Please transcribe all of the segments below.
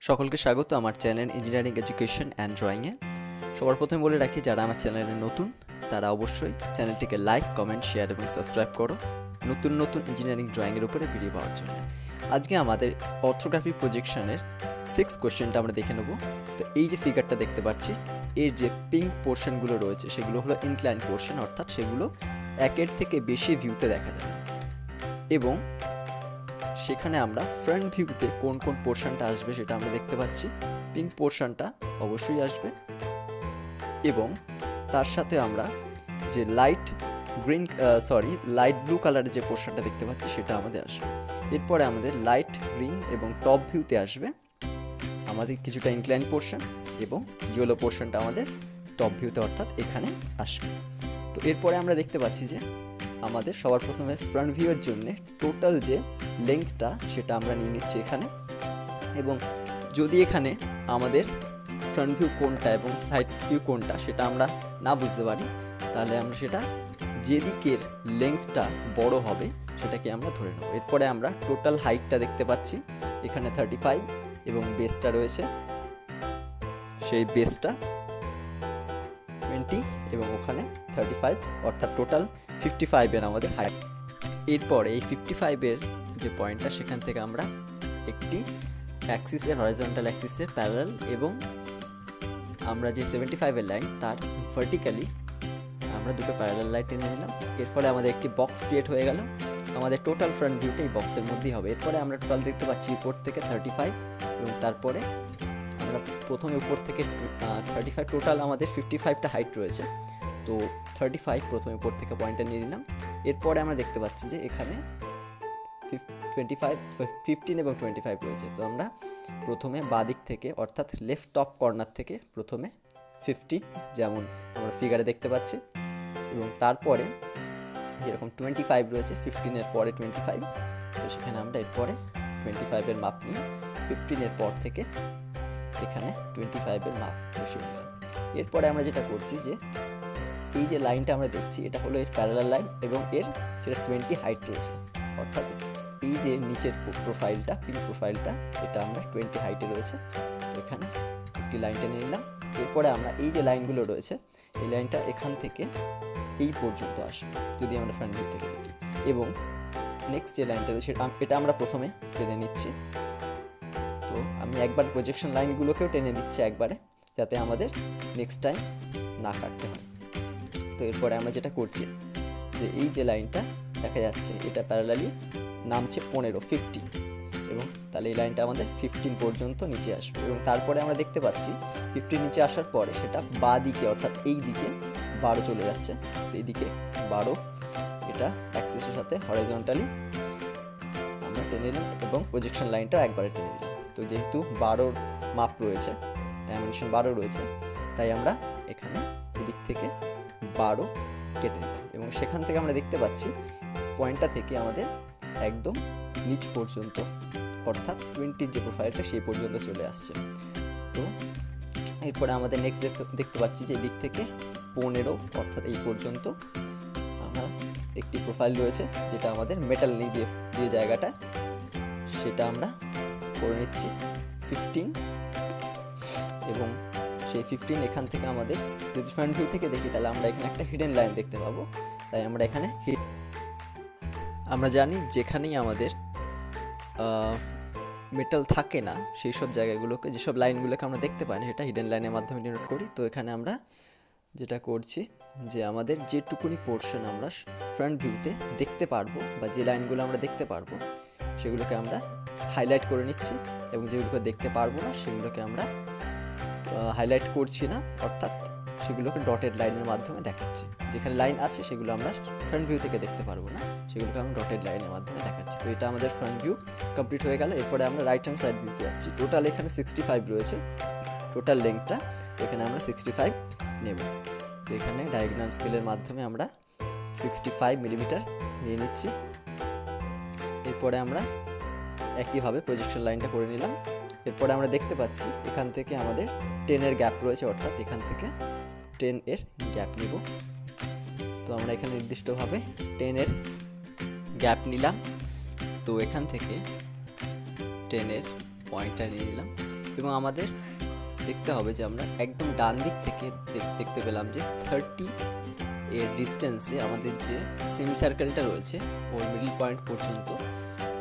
সকলকে স্বাগত আমার চ্যানেল ইঞ্জিনিয়ারিং এডুকেশন অ্যান্ড ড্রয়িংয়ে। সবার প্রথমে বলে রাখি, যারা আমার চ্যানেলে নতুন তারা অবশ্যই চ্যানেলটিকে লাইক, কমেন্ট, শেয়ার এবং সাবস্ক্রাইব করো নতুন নতুন ইঞ্জিনিয়ারিং ড্রয়িংয়ের উপরে ভিডিও পাওয়ার জন্য। আজকে আমাদের অর্থোগ্রাফিক প্রজেকশনের 6 কোশ্চেনটা আমরা দেখে নেব। তো এই যে ফিগারটা দেখতে পাচ্ছি, এর যে পিঙ্ক পোর্শনগুলো রয়েছে সেগুলো হলো ইনক্লাইন পোর্শন, অর্থাৎ সেগুলো একের থেকে বেশি ভিউতে দেখা যাবে এবং সেখানে আমরা ফ্রন্ট ভিউতে কোন কোন পোর্শনটা আসবে সেটা আমরা দেখতে পাচ্ছি। পিঙ্ক পোর্শনটা অবশ্যই আসবে এবং তার সাথে আমরা যে লাইট ব্লু কালারের যে পোর্শনটা দেখতে পাচ্ছি সেটা আমাদের আসবে। এরপরে আমাদের লাইট গ্রিন এবং টপ ভিউতে আসবে আমাদের কিছুটা ইনক্লাইন পোর্শন এবং ইয়েলো পোর্শনটা আমাদের টপ ভিউতে অর্থাৎ এখানে আসবে। তো এরপরে আমরা দেখতে পাচ্ছি যে আমাদের সবার প্রথমে ফ্রন্ট ভিউয়ের জন্য টোটাল যে লেন্থটা সেটা আমরা নিয়ে নিচ্ছি এখানে, এবং যদি এখানে আমাদের ফ্রন্ট ভিউ কোনটা এবং সাইড ভিউ কোনটা সেটা আমরা না বুঝতে পারি, তাহলে আমরা সেটা যেদিকের লেন্থটা বড় হবে সেটাকে আমরা ধরে নেব। এরপরে আমরা টোটাল হাইটটা দেখতে পাচ্ছি এখানে 35 এবং বেসটা রয়েছে, সেই বেসটা 20 এবং ওখানে 35, অর্থাৎ টোটাল 55 আমাদের হাইট। এরপরে এই 55 যে পয়েন্টটা সেখান থেকে আমরা একটি অ্যাক্সিসের হরিজন্টাল অ্যাক্সিসের প্যারালাল এবং আমরা যে 75 লাইন তার ভার্টিক্যালি আমরা দুটো প্যারালাল লাইন টেনে নিলাম। এর ফলে আমাদের একটি বক্স ক্রিয়েট হয়ে গেল। আমাদের টোটাল ফ্রন্ট ভিউটা এই বক্সের মধ্যেই হবে। এরপরে আমরা টোটাল দেখতে পাচ্ছি উপর থেকে 35 এবং তারপরে আমরা প্রথমে উপর থেকে 35, টোটাল আমাদের 55টা হাইট রয়েছে। তো 35 প্রথমে উপর থেকে পয়েন্টটা নিয়ে নিলাম। এরপরে আমরা দেখতে পাচ্ছি যে এখানে 15 এবং 25 রয়েছে। তো আমরা প্রথমে বাদিক থেকে অর্থাৎ লেফট টপ কর্নার থেকে প্রথমে 15 যেমন আমরা ফিগারে দেখতে পাচ্ছি, এবং তারপরে যেরকম 25 রয়েছে 15-এর পরে 25, তো সেখানে আমরা এরপরে 25-এর মাপ নিয়ে 15-এর পর থেকে এখানে 25-এর মাপ বসিয়ে নিলাম। এরপরে আমরা যেটা করছি যে এই যে লাইনটা আমরা দেখছি এটা হলো এর প্যারালাল লাইন এবং এর সেটা 20 হাইট রয়েছে, অর্থাৎ এই যে নিচের প্রোফাইলটা পিঙ্ক প্রোফাইলটা এটা আমরা 20 হাইটে রয়েছে। তো এখানে একটি লাইনটা নিয়ে নিলাম। এরপরে আমরা এই যে লাইনগুলো রয়েছে এই লাইনটা এখান থেকে এই পর্যন্ত আসবে যদি আমরা ফ্রন্ট ভিউ থেকে দেখি, এবং নেক্সট যে লাইনটা রয়েছে এটা আমরা প্রথমে টেনে নিচ্ছি। তো আমি একবার প্রজেকশন লাইনগুলোকেও টেনে দিচ্ছি একবারে, যাতে আমাদের নেক্সট টাইম না কাটতে হয়। তো এরপরে আমরা যেটা করছি যে এই যে লাইনটা দেখা যাচ্ছে এটা প্যারালালি নামছে 50, এবং তাহলে এই লাইনটা আমাদের 15 পর্যন্ত নিচে আসবে। এবং তারপরে আমরা দেখতে পাচ্ছি 15 নিচে আসার পরে সেটা বাঁ দিকে অর্থাৎ এই দিকে 12 চলে যাচ্ছে। তো এইদিকে 12 এটা অ্যাক্সিসের সাথে হরিজন্টালি আমরা টেনে নিলাম এবং প্রজেকশন লাইনটা একবারে টেনে দিলাম। তো যেহেতু 12 মাপ রয়েছে, ডাইমেনশন 12 রয়েছে, তাই আমরা এখানে এদিক থেকে 12 কেটে নিলাম এবং সেখান থেকে আমরা দেখতে পাচ্ছি পয়েন্টটা থেকে আমাদের একদম নিচ পর্যন্ত অর্থাৎ 20-র যে প্রোফাইলটা সেই পর্যন্ত চলে আসছে। তো এরপরে আমাদের নেক্সট দেখতে পাচ্ছি যে এই দিক থেকে 15 অর্থাৎ এই পর্যন্ত আমরা একটি প্রোফাইল রয়েছে যেটা আমাদের মেটাল নিয়ে যে জায়গাটা সেটা আমরা করে নিচ্ছি 15, এবং সেই 15 এখান থেকে আমাদের যদি ফ্রন্ট ভিউ থেকে দেখি তাহলে আমরা এখানে একটা হিডেন লাইন দেখতে পাবো। তাই আমরা এখানে আমরা জানি যেখানেই আমাদের মেটাল থাকে না সেই সব জায়গাগুলোকে, যেসব লাইনগুলোকে আমরা দেখতে পাই না সেটা হিডেন লাইনের মাধ্যমে ডিনোট করি। তো এখানে আমরা যেটা করছি যে আমাদের যেটুকুনি পোর্শন আমরা ফ্রন্ট ভিউতে দেখতে পারবো বা যে লাইনগুলো আমরা দেখতে পারবো সেগুলোকে আমরা হাইলাইট করে নিচ্ছি, এবং যেগুলোকে দেখতে পারবো না সেগুলোকে আমরা হাইলাইট করছি না, অর্থাৎ সেগুলোকে ডটেড লাইনের মাধ্যমে দেখাচ্ছি। যেখানে লাইন আছে সেগুলো আমরা ফ্রন্ট ভিউ থেকে দেখতে পারবো না, সেগুলোকে আমরা ডটেড লাইনের মাধ্যমে দেখাচ্ছি। তো এটা আমাদের ফ্রন্ট ভিউ কমপ্লিট হয়ে গেল। এরপরে আমরা রাইট হ্যান্ড সাইড ভিউতে যাচ্ছি। টোটাল এখানে 65 রয়েছে, টোটাল লেন্থটা এখানে আমরা 65 নেব। তো এখানে ডায়াগোনাল স্কেলের মাধ্যমে আমরা 65 মিলিমিটার নিয়ে নিচ্ছি। এরপরে আমরা একইভাবে প্রজেকশন লাইনটা করে নিলাম। এরপরে আমরা দেখতে পাচ্ছি এখান থেকে আমাদের 10-এর গ্যাপ রয়েছে, অর্থাৎ এখান থেকে 10-এর গ্যাপ নিব। তো আমরা এখানে নির্দিষ্টভাবে 10-এর গ্যাপ নিলাম। তো এখান থেকে 10-এর পয়েন্টটা নিয়ে নিলাম। এবং আমাদের দেখতে হবে যে আমরা একদম ডান দিক থেকে দেখতে পেলাম যে 30 এর ডিস্টেন্সে আমাদের যে সেমি সার্কেলটা রয়েছে ওর মিডল পয়েন্ট পর্যন্ত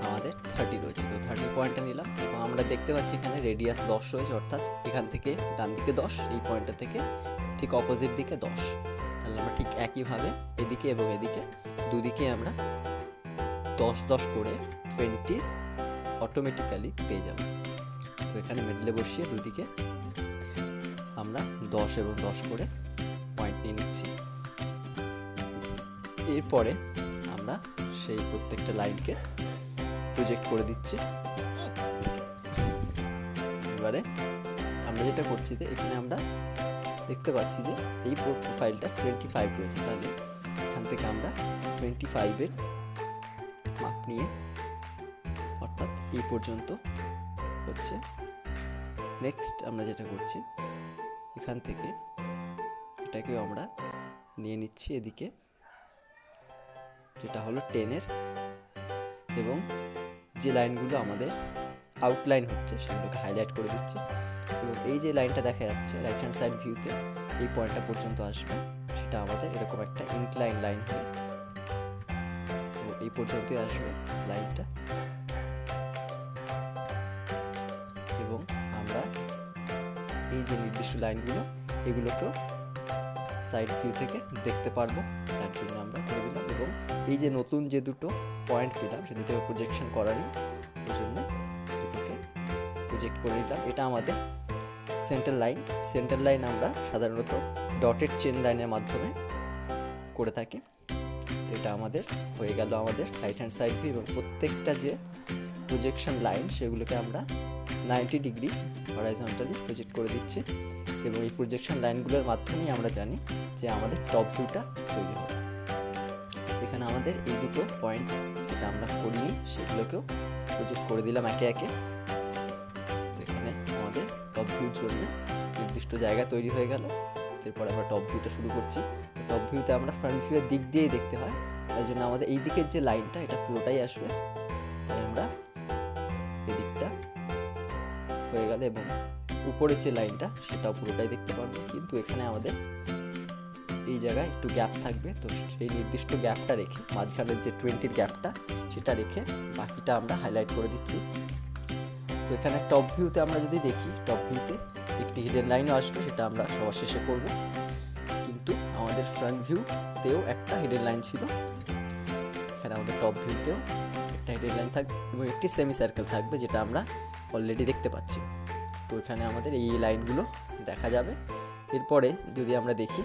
আমাদের 30 রয়েছে। তো 30 পয়েন্টটা নিলাম এবং আমরা দেখতে পাচ্ছি এখানে রেডিয়াস 10 রয়েছে, অর্থাৎ এখান থেকে ডান দিকে 10, এই পয়েন্টটা থেকে ঠিক অপোজিট দিকে 10। তাহলে আমরা ঠিক একইভাবে এদিকে এবং এদিকে দুদিকে আমরা 10 করে 20 অটোমেটিক্যালি পেয়ে যাব। তো এখানে মিডলে বসিয়ে দুদিকে আমরা 10 এবং 10 করে পয়েন্ট নিয়ে নিচ্ছি। এরপরে আমরা সেই প্রত্যেকটা লাইনকে প্রজেক্ট করে দিচ্ছি। এবারে আমরা যেটা করছি যে এখানে আমরা দেখতে পাচ্ছি যে এই প্রোফাইলটা 25 রয়েছে, তাহলে এখান থেকে আমরা 25-এর মাপ নিয়ে অর্থাৎ এই পর্যন্ত হচ্ছে। নেক্সট আমরা যেটা করছি এখান থেকে এটাকেও আমরা নিয়ে নিচ্ছি এদিকে, যেটা হলো 10-এর, এবং যে লাইনগুলো আমাদের আউটলাইন হচ্ছে সেগুলোকে হাইলাইট করে দিচ্ছি। এবং এই যে লাইনটা দেখা যাচ্ছে রাইট হ্যান্ড সাইড ভিউতে এই পয়েন্টটা পর্যন্ত আসবে, সেটা আমাদের এরকম একটা ইনক্লাইন লাইন হবে। তো এই পর্যন্তই আসবে লাইনটা, এবং আমরা এই যে নির্দিষ্ট লাইনগুলো এগুলোকেও সাইড ভিউ থেকে দেখতে পারবো, তার জন্য আমরা করে দিলাম। এবং এই যে নতুন যে দুটো পয়েন্ট পেলাম সে দুটো প্রজেকশন করারই ওই জন্য দুটোকে প্রজেক্ট করে নিলাম। এটা আমাদের সেন্টার লাইন আমরা সাধারণত ডটেড চেন লাইনের মাধ্যমে করে থাকি। এটা আমাদের হয়ে গেল আমাদের রাইট হ্যান্ড সাইড ভিউ, এবং প্রত্যেকটা যে প্রজেকশন লাইন সেগুলোকে আমরা 90 ডিগ্রি হরাইজন্টালি প্রজেক্ট করে দিচ্ছি। এবং এই প্রজেকশন লাইনগুলোর মাধ্যমেই আমরা জানি যে আমাদের টপ ভিউটা তৈরি হবে। এখানে আমাদের এই দুটো পয়েন্ট যেটা আমরা করিনি সেগুলোকেও প্রজেক্ট করে দিলাম একে একে। তো এখানে আমাদের টপ ভিউর জন্য নির্দিষ্ট জায়গা তৈরি হয়ে গেল। এরপরে আমরা টপ ভিউটা শুরু করছি। টপ ভিউতে আমরা ফ্রন্ট ভিউয়ের দিক দিয়েই দেখতে হয়, তাই জন্য আমাদের এই দিকের যে লাইনটা এটা পুরোটাই আসবে, তাই আমরা এদিকটা হয়ে গেল, এবং উপরের যে লাইনটা সেটাও পুরোটাই দেখতে পারবো। কিন্তু এখানে আমাদের এই জায়গায় একটু গ্যাপ থাকবে, তো সেই নির্দিষ্ট গ্যাপটা রেখে মাঝখানের যে 20-এর গ্যাপটা সেটা রেখে বাকিটা আমরা হাইলাইট করে দিচ্ছি। তো এখানে টপ ভিউতে আমরা যদি দেখি, টপ ভিউতে একটি হিডেন লাইনও আসবে, সেটা আমরা সবার শেষে করব। কিন্তু আমাদের ফ্রন্ট ভিউতেও একটা হিডেন লাইন ছিল, এখানে আমাদের টপ ভিউতেও একটা হিডেন লাইন থাকবে এবং একটি সেমি সার্কেল থাকবে, যেটা আমরা অলরেডি দেখতে পাচ্ছি। তো এখানে আমাদের এই লাইনগুলো দেখা যাবে। এরপরে যদি আমরা দেখি,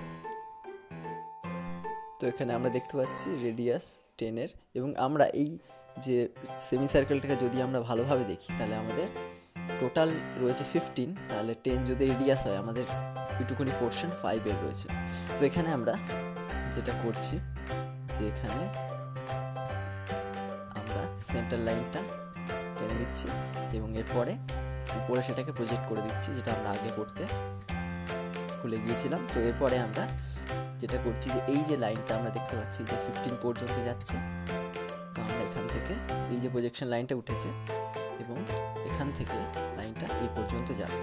তো এখানে আমরা দেখতে পাচ্ছি রেডিয়াস 10-এর, এবং আমরা এই যে সেমি সার্কেলটাকে যদি আমরা ভালোভাবে দেখি তাহলে আমাদের টোটাল রয়েছে 15, তাহলে 10 যদি রেডিয়াস হয় আমাদের এইটুকুনি পোর্শন 5-এর রয়েছে। তো এখানে আমরা যেটা করছি যে এখানে আমরা সেন্টার লাইনটা টেনে দিচ্ছি এবং এরপরে উপরে সেটাকে প্রজেক্ট করে দিচ্ছি, যেটা আমরা আগে করতে ভুলে গিয়েছিলাম। তো এরপরে আমরা যেটা করছি যে এই যে লাইনটা আমরা দেখতে পাচ্ছি যে 15 পর্যন্ত যাচ্ছে, তো আমরা এখান থেকে এই যে প্রজেকশন লাইনটা উঠেছে এবং এখান থেকে লাইনটা এই পর্যন্ত যাবে।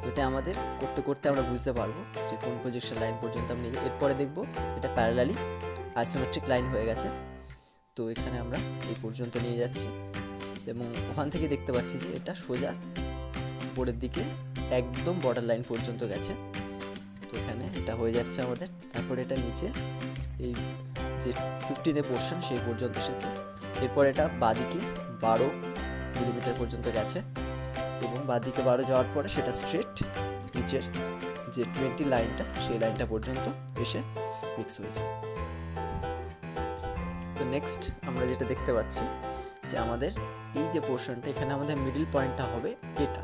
তো এটা আমাদের করতে করতে আমরা বুঝতে পারবো যে কোন প্রজেকশন লাইন পর্যন্ত আমরা নিয়ে, এরপরে দেখবো এটা প্যারালালি আইসোমেট্রিক লাইন হয়ে গেছে। তো এখানে আমরা এই পর্যন্ত নিয়ে যাচ্ছি এবং ওখান থেকে দেখতে পাচ্ছি যে এটা সোজা উপরের দিকে একদম বর্ডার লাইন পর্যন্ত গেছে। তো এখানে এটা হয়ে যাচ্ছে আমাদের। তারপরে এটা নিচে এই যে 15-এর পোর্শন সেই পর্যন্ত এসেছে। এরপর এটা বাঁদিকে 12 মিলিমিটার পর্যন্ত গেছে এবং বাঁদিকে 12 যাওয়ার পরে সেটা স্ট্রেট নিচের যে 20 লাইনটা সেই লাইনটা পর্যন্ত এসে মিক্স হয়েছে। তো নেক্সট আমরা যেটা দেখতে পাচ্ছি যে আমাদের এই যে পোর্শনটা, এখানে আমাদের মিডল পয়েন্টটা হবে এটা,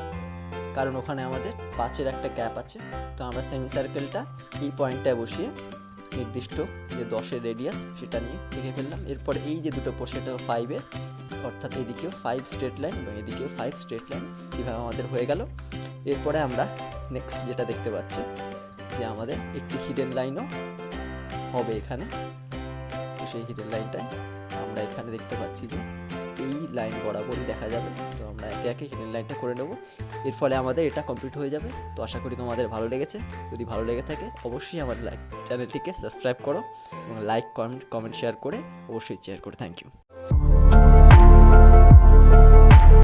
কারণ ওখানে আমাদের 5-এর একটা গ্যাপ আছে। তো আমরা সেমি সার্কেলটা এই পয়েন্টটায় বসিয়ে নির্দিষ্ট যে 10-এর রেডিয়াস সেটা নিয়ে দেখে ফেললাম। এরপর এই যে দুটো পোর্শন, এটা 5-এর, অর্থাৎ এদিকেও 5 স্ট্রেট লাইন এবং এদিকেও 5 স্ট্রেট লাইন, এইভাবে আমাদের হয়ে গেল। এরপরে আমরা নেক্সট যেটা দেখতে পাচ্ছি যে আমাদের একটি হিডেন লাইনও হবে এখানে। তো সেই হিডেন লাইনটাই আমরা এখানে দেখতে পাচ্ছি যে এই লাইন বরাবরই দেখা যাবে। তো আমরা একে একে হিডেন লাইনটা করে নেব, এর ফলে আমাদের এটা কমপ্লিট হয়ে যাবে। তো আশা করি তোমাদের ভালো লেগেছে। যদি ভালো লেগে থাকে অবশ্যই আমার চ্যানেলটিকে সাবস্ক্রাইব করো এবং লাইক কমেন্ট শেয়ার করে অবশ্যই শেয়ার করো। Thank you.